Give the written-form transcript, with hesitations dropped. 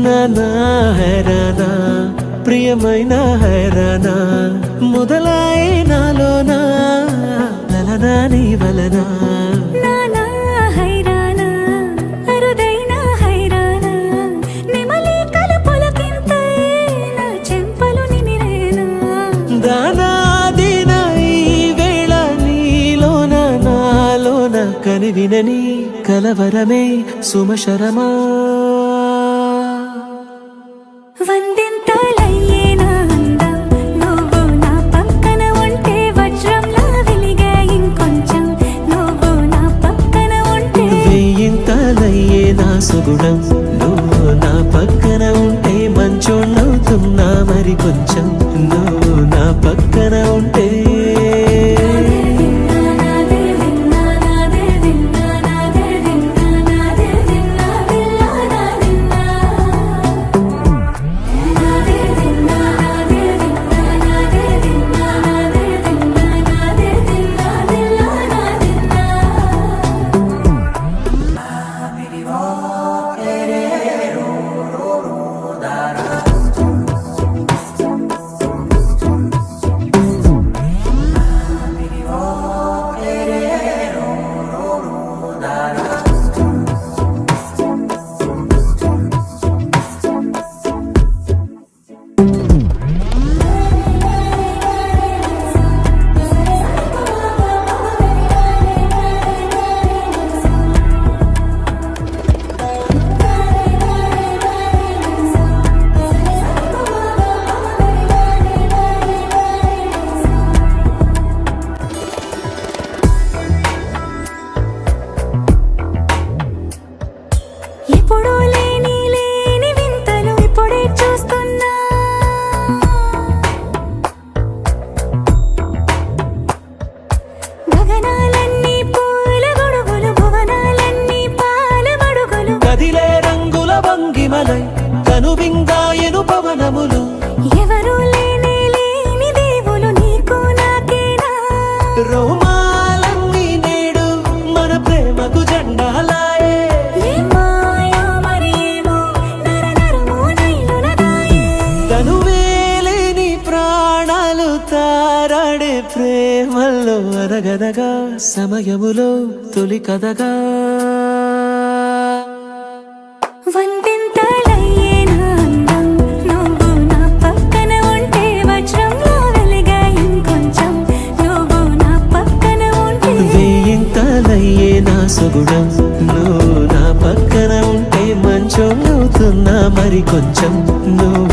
నానా హైరానా ప్రియమైన హైరానా మొదలాయి నాలోనా లలనా నీ వలనా నానా హైరానా అరుదైన హైరానా నిమలి కలుపులకింతై నా చెంపలు నిమిరేనా దానాదిన ఈ వేళ నీలోన నాలోన కనివినని కలవరమే సుమశరమా వందింతలయ్యేనా అందం నువ్వు నా పక్కన ఉంటే వజ్రంలా వెలిగే ఇంకొంచెం నువ్వు నా పక్కన ఉంటే వెయ్యింతలయ్యే నా సుగుణం నువ్వు నా పక్కన ఉంటే మంచోళ్ళవుతున్నా మరి కొంచెం నువ్వు నా పక్కన ఉంటే ఎప్పుడూ లేని వింతలు ఇప్పుడే చూస్తున్నా గగనాలన్నీ పూల గొడుగులు భువనాలన్నీ పాల మడుగులు కదిలే రంగుల భంగిమలై కనువిందాయను పవనములు ఎవరూ లేని దేవులు నీకు నాకేనా రోమాలన్నీ నేడు మన ప్రేమకు జెండాలాయే మాయా మరేమో నరనరమో నైలునదాయే తనువేలేని ప్రాణాలు తారాడే ప్రేమల్లో అరగదగా సమయములో తొలి కదగా వందింతలయ్యేనా అందం నువ్వు నా పక్కన ఉంటే వజ్రంలా వెలిగే ఇంకొంచెం నువ్వు నా పక్కన ఉంటే వెయ్యింతలయ్యే నా సుగుణం నువ్వు నా పక్కన ఉంటే మంచోళ్ళవుతున్నా మరి కొంచెం నువ్వు